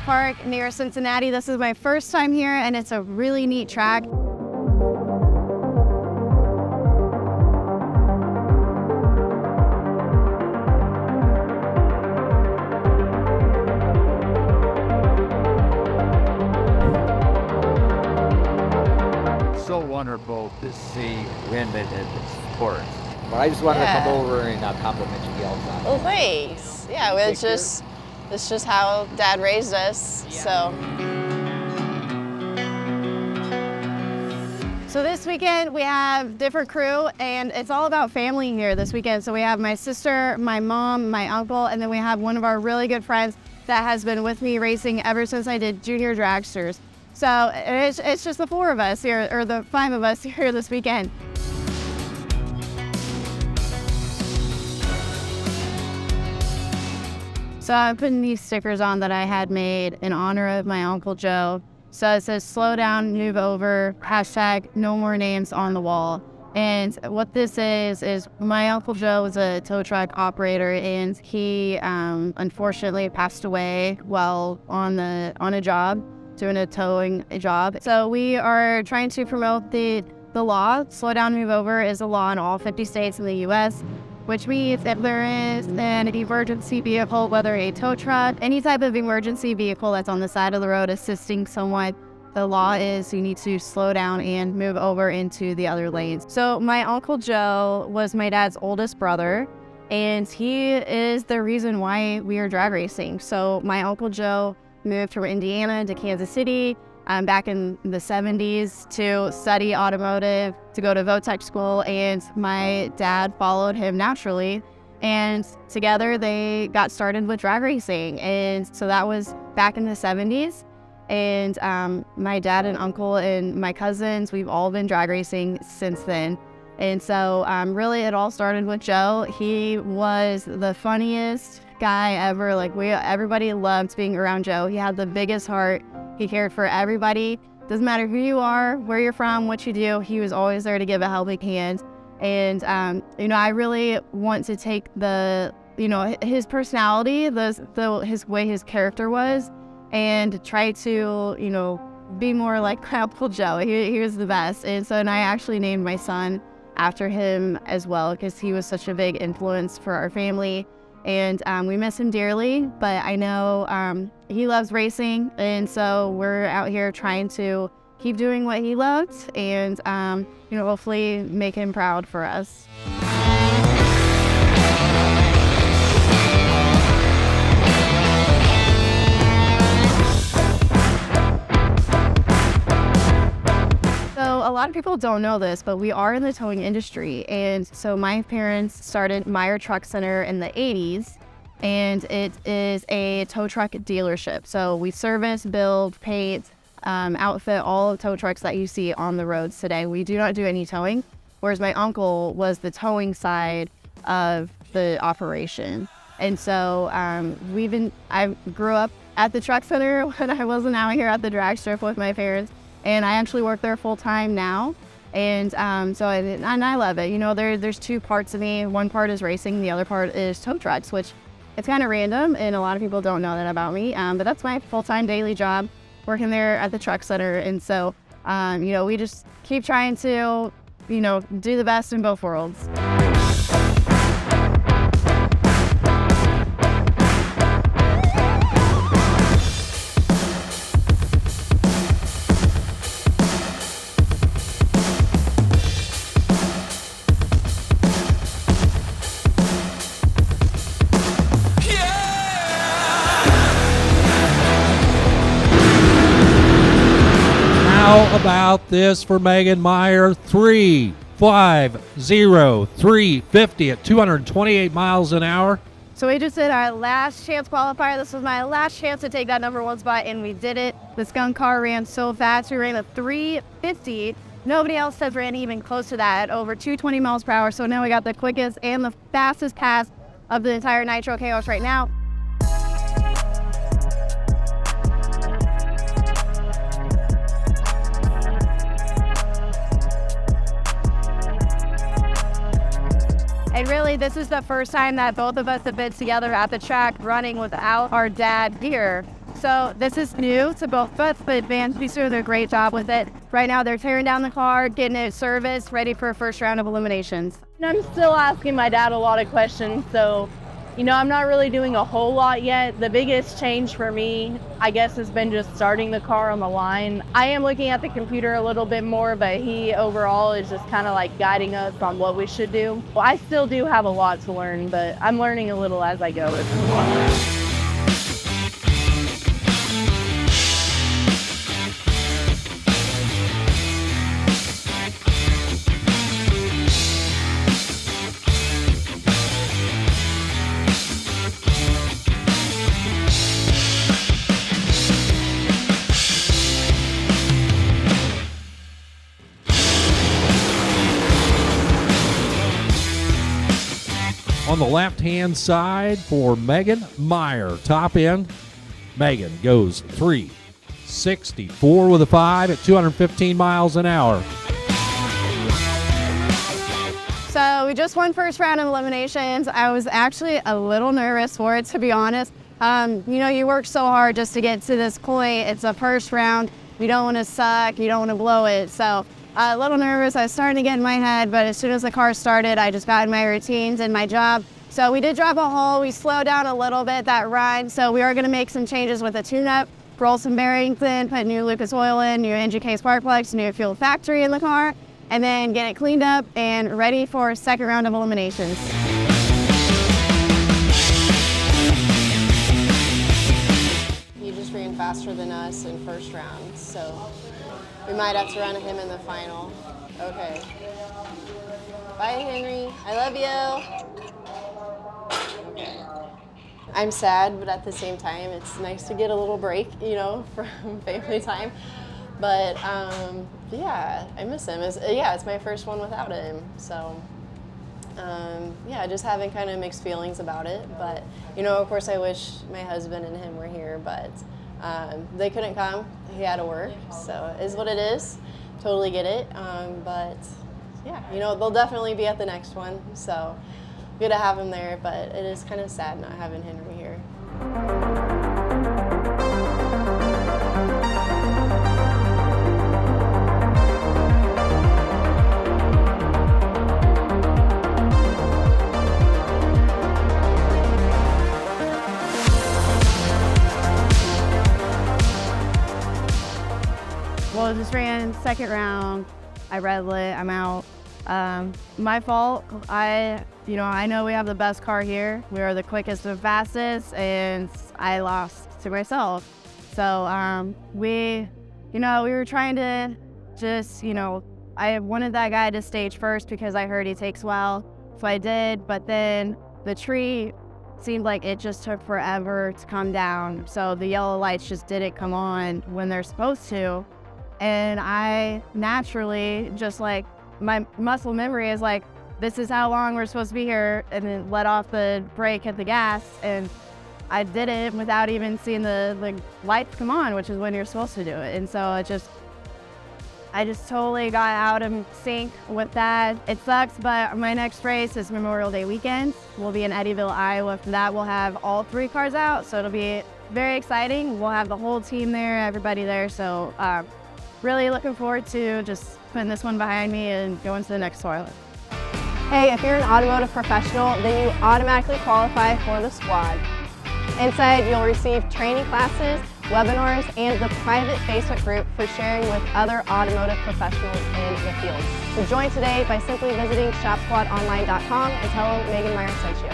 Park near Cincinnati. This is my first time here, and it's a really neat track. So wonderful to see women in sports. Well, I just wanted to come over and compliment you all the time. Well, thanks. Yeah, it's just how Dad raised us. So this weekend we have different crew, and it's all about family here this weekend. So we have my sister, my mom, my uncle, and then we have one of our really good friends that has been with me racing ever since I did junior dragsters. So it's just the four of us here, or the five of us here this weekend. So I'm putting these stickers on that I had made in honor of my Uncle Joe. So it says, slow down, move over, hashtag no more names on the wall. And what this is my Uncle Joe was a tow truck operator, and he unfortunately passed away while on a job, doing a towing job. So we are trying to promote the law. Slow down, move over is a law in all 50 states in the U.S., which means if there is an emergency vehicle, whether a tow truck, any type of emergency vehicle that's on the side of the road assisting someone, the law is you need to slow down and move over into the other lanes. So my Uncle Joe was my dad's oldest brother, and he is the reason why we are drag racing. So my Uncle Joe moved from Indiana to Kansas City back in the 70s to study automotive, to go to Vortex school, and my dad followed him naturally. And together they got started with drag racing. And so that was back in the 70s. And my dad and uncle and my cousins, we've all been drag racing since then. And so really it all started with Joe. He was the funniest guy ever. Like everybody loved being around Joe. He had the biggest heart. He cared for everybody. Doesn't matter who you are, where you're from, what you do, he was always there to give a helping hand. And I really want to take his personality, his way his character was, and try to, be more like Uncle Joe. He was the best. And I actually named my son after him as well, because he was such a big influence for our family. And we miss him dearly, but I know he loves racing. And so we're out here trying to keep doing what he loved and, hopefully make him proud for us. A lot of people don't know this, but we are in the towing industry. And so my parents started Meyer Truck Center in the 80s, and it is a tow truck dealership. So we service, build, paint, outfit all of tow trucks that you see on the roads today. We do not do any towing, whereas my uncle was the towing side of the operation. And so I grew up at the truck center when I wasn't out here at the drag strip with my parents. And I actually work there full time now. And I love it. There's two parts of me. One part is racing, the other part is tow trucks, which it's kind of random, and a lot of people don't know that about me. But that's my full-time daily job, working there at the truck center. And so, we just keep trying to, do the best in both worlds. How about this for Megan Meyer? 350 at 228 miles an hour. So we just did our last chance qualifier. This was my last chance to take that number one spot, and we did it. The skunk car ran so fast. We ran a 350. Nobody else has ran even close to that, at over 220 miles per hour. So now we got the quickest and the fastest pass of the entire Nitro Chaos right now. And really, this is the first time that both of us have been together at the track running without our dad here. So this is new to both of us, but Vans Bistro did a great job with it. Right now they're tearing down the car, getting it serviced, ready for a first round of eliminations. And I'm still asking my dad a lot of questions, so I'm not really doing a whole lot yet. The biggest change for me, I guess, has been just starting the car on the line. I am looking at the computer a little bit more, but he overall is just kind of like guiding us on what we should do. Well, I still do have a lot to learn, but I'm learning a little as I go. On the left-hand side for Megan Meyer, top end. Megan goes 364 with a 5 at 215 miles an hour. So we just won first round of eliminations. I was actually a little nervous for it, to be honest. You work so hard just to get to this point. It's a first round. You don't want to suck. You don't want to blow it. So a little nervous. I was starting to get in my head, but as soon as the car started, I just got in my routines and my job. So we did drop a hole. We slowed down a little bit that run. So we are going to make some changes with the tune-up, roll some bearings in, put new Lucas oil in, new NGK spark plugs, new fuel factory in the car, and then get it cleaned up and ready for a second round of eliminations. He just ran faster than us in first round, so we might have to run him in the final. Okay. Bye, Henry. I love you. Okay. I'm sad, but at the same time, it's nice to get a little break, from family time. But yeah, I miss him. It's my first one without him. So just having kind of mixed feelings about it. But of course, I wish my husband and him were here, but they couldn't come. He had to work, so it is what it is. Totally get it. But yeah, they'll definitely be at the next one. So good to have him there, but it is kind of sad not having Henry here. Well, just ran second round. I red lit, I'm out. My fault. I know we have the best car here. We are the quickest and fastest, and I lost to myself. So we were trying to just, I wanted that guy to stage first because I heard he takes well, so I did. But then the tree seemed like it just took forever to come down. So the yellow lights just didn't come on when they're supposed to. And I naturally, just like my muscle memory is like, this is how long we're supposed to be here, and then let off the brake, hit the gas, and I did it without even seeing the lights come on, which is when you're supposed to do it. And so I just totally got out of sync with that. It sucks, but my next race is Memorial Day weekend. We'll be in Eddyville, Iowa. For that, we'll have all 3 cars out, so it'll be very exciting. We'll have the whole team there, everybody there, so really looking forward to just putting this one behind me and going to the next toilet. Hey, if you're an automotive professional, then you automatically qualify for the squad. Inside, you'll receive training classes, webinars, and the private Facebook group for sharing with other automotive professionals in the field. So join today by simply visiting shopsquadonline.com and tell them Megan Meyer sent you.